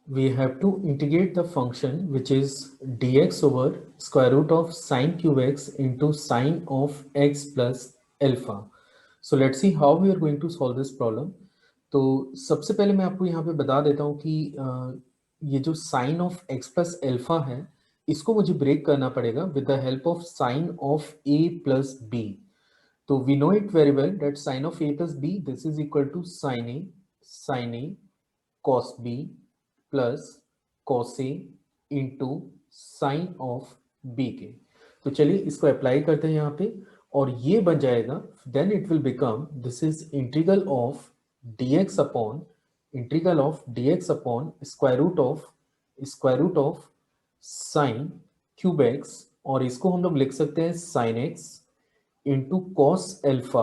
we have to integrate the function which is dx over square root of sine cube x into sine of x plus alpha. So let's see how we are going to solve this problem. तो सबसे पहले मैं आपको यहाँ पे बता देता हूँ कि ये जो sine of X plus alpha है इसको मुझे ब्रेक करना पड़ेगा with the help of sine of A plus B. तो we know it very well that sine of A plus B this is equal to sine A cos b plus cos a into sine of b के. तो चलिए इसको apply करते हैं यहाँ पे और ये बन जाएगा then it will become this is integral of dx upon square root of sine cube x और इसको हम लोग लिख सकते हैं sine x into cos alpha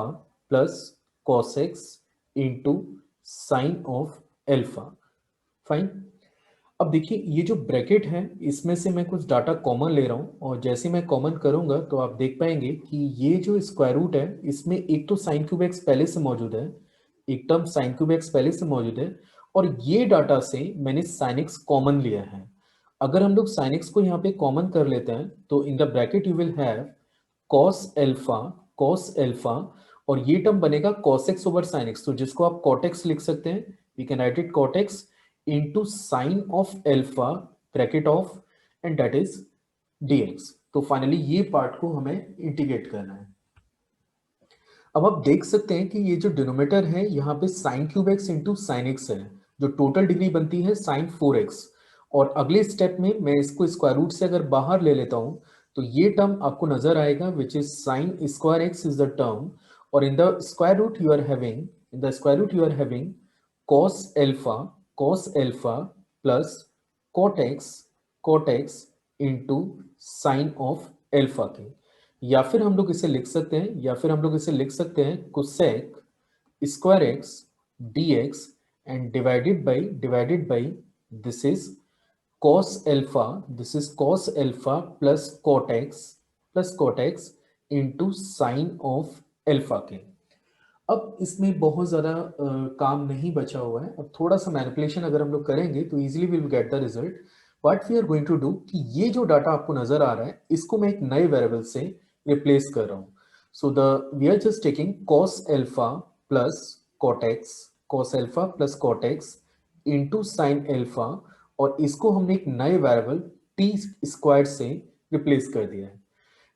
plus cos x into sine of alpha. Fine. अब देखिए ये जो ब्रैकेट है इसमें से मैं कुछ डाटा कॉमन ले रहा हूँ और जैसे मैं कॉमन करूंगा तो आप देख पाएंगे कि ये जो स्क्वायर रूट है इसमें एक तो साइन क्यूब एक्स पहले से मौजूद है, एक टर्म साइन क्यूब एक्स पहले से मौजूद है और ये डाटा से मैंने साइन एक्स कॉमन लिया है. अगर हम लोग साइन एक्स को यहाँ पे कॉमन कर लेते हैं तो in the bracket you will have cos alpha और ये टर्म बनेगा cos x over sine x, तो जिसको आप कॉट एक्स लिख सकते हैं. We can write it cot x into sine of alpha bracket of and that is dx. तो फाइनली ये पार्ट को हमें इंटीग्रेट करना है. अब आप देख सकते हैं कि ये जो डिनोमिनेटर है यहाँ पे sign cube x into sine x है जो टोटल डिग्री बनती है साइन 4x और अगले स्टेप में मैं इसको स्क्वायर रूट से अगर बाहर ले लेता हूँ तो ये टर्म आपको नजर आएगा which is sine square X is the term और in the square root you are having cos alpha plus cot x into sin of alpha के. या फिर हम लोग इसे लिख सकते हैं cosec square x dx and divided by this is cos alpha plus cot x into sin of alpha के. अब इसमें बहुत ज़्यादा काम नहीं बचा हुआ है. अब थोड़ा सा मैनिपुलेशन अगर हम लोग करेंगे तो easily will get the result. What we are going to do कि ये जो डाटा आपको नजर आ रहा है इसको मैं एक नए वेरिएबल से रिप्लेस कर रहा हूँ. So we are just taking cos alpha plus cot x into sine alpha और इसको हमने एक नए वेरिएबल टी स्क्वायर से रिप्लेस कर दिया है.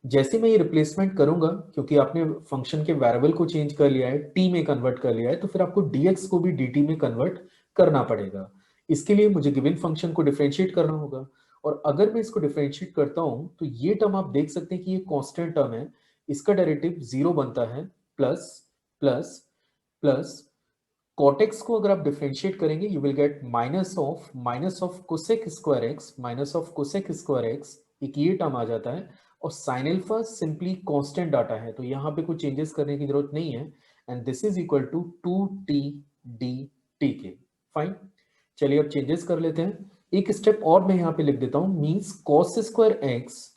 जैसे मैं ये रिप्लेसमेंट करूंगा क्योंकि आपने फंक्शन के वेरिएबल को चेंज कर लिया है, टी में कन्वर्ट कर लिया है, तो फिर आपको dx को भी dt में कन्वर्ट करना पड़ेगा. इसके लिए मुझे गिवन फंक्शन को डिफरेंशिएट करना होगा और अगर मैं इसको डिफरेंशिएट करता हूं तो ये टर्म आप देख सकते हैं कि ये कांस्टेंट टर्म है, इसका डेरिवेटिव 0 बनता है plus plus plus cot x को अगर आप डिफरेंशिएट करेंगे you will get minus of cosec square x एक ये टर्म आ जाता है और sine alpha simply constant data है तो यहाँ पे कुछ चेंजेस करने की जरूरत नहीं है and this is equal to 2t dt के. फाइन. चलिए अब चेंजेस कर लेते हैं. एक स्टेप और मैं यहाँ पे लिख देता हूँ means cos square x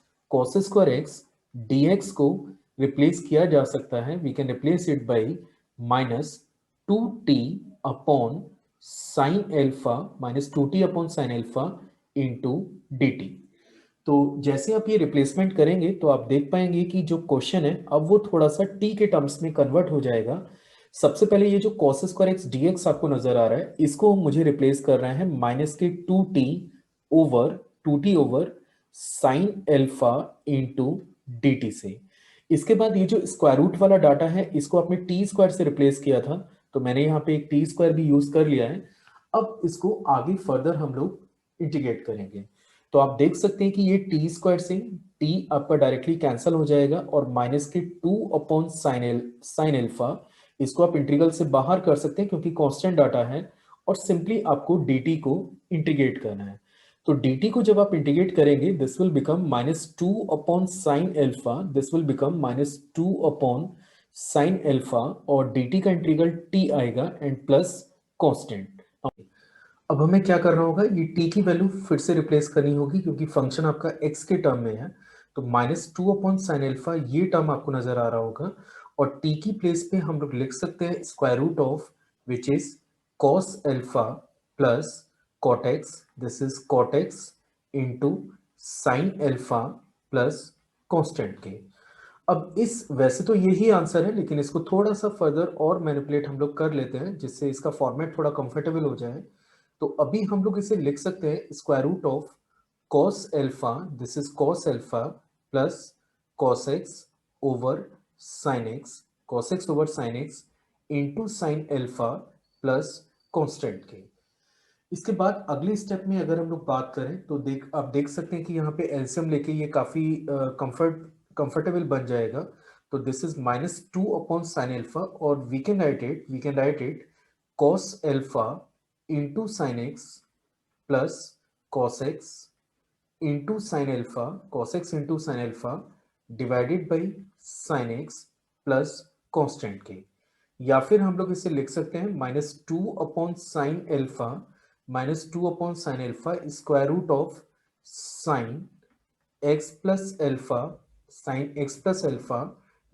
dx को रिप्लेस किया जा सकता है. We can replace it by minus 2t upon sine alpha into dt. तो जैसे आप ये रिप्लेसमेंट करेंगे तो आप देख पाएंगे कि जो क्वेश्चन है अब वो थोड़ा सा t के टर्म्स में कन्वर्ट हो जाएगा. सबसे पहले ये जो cos स्क्वायर एक्स dx आपको नजर आ रहा है इसको मुझे रिप्लेस कर रहे हैं माइनस के 2t over sign alpha into dt से. इसके बाद ये जो स्क्वायर रूट वाला डाटा है इसको आपने टी स्क्वायर से रिप्लेस किया था तो मैंने यहाँ पे एक टी स्क्वायर भी यूज कर लिया है. अब इसको आगे फर्दर हम लोग इंटीग्रेट करेंगे तो आप देख सकते हैं कि ये टी स्क्वायर से टी आपका डायरेक्टली कैंसिल हो जाएगा और माइनस के 2 अपॉन साइन एल्फा इसको आप इंटीग्रल से बाहर कर सकते हैं क्योंकि कांस्टेंट डाटा है और सिंपली आपको dt को इंटीग्रेट करना है. तो dt को जब आप इंटीग्रेट करेंगे this will become -2 upon sine alpha -2 upon sine alpha और dt का इंटीग्रल t आएगा एंड प्लस कांस्टेंट. अब हमें क्या करना होगा ये t की वैल्यू फिर से रिप्लेस करनी होगी क्योंकि फंक्शन आपका x के टर्म में है तो -2 अपॉन साइन एल्फा ये टर्म आपको नजर आ रहा होगा और t की प्लेस पे हम लोग लिख सकते हैं square root of which is cos alpha plus cot x, this is cot x into sin alpha plus constant के। अब इस वैसे तो यही आंसर है, लेकिन इसको थोड़ा सा फर्दर और मैनिपुलेट हम लोग कर लेते हैं जिससे इसका फॉर्मेट थोड़ा कंफर्टेबल हो जाए। तो अभी हम लोग इसे लिख सकते हैं square root of cos alpha, this is cos alpha plus cos x over sin x, cos x over sin x into sin alpha plus constant के। इसके बाद अगले स्टेप में अगर हम लोग बात करें तो आप देख सकते हैं कि यहाँ पे एलसीएम लेके ये काफी कंफर्टेबल बन जाएगा। तो this is -2 upon sine alpha, और we can write it cos alpha into sine x plus cos X into sine alpha, cos X into sine alpha divided by sine x plus constant के। या फिर हम लोग इसे लिख सकते हैं -2 upon sine alpha square root of sine x plus alpha, sine x plus alpha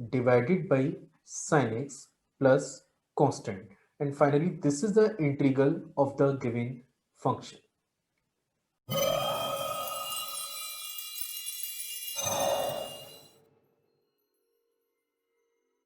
divided by sine x plus constant. And finally this is the integral of the given function.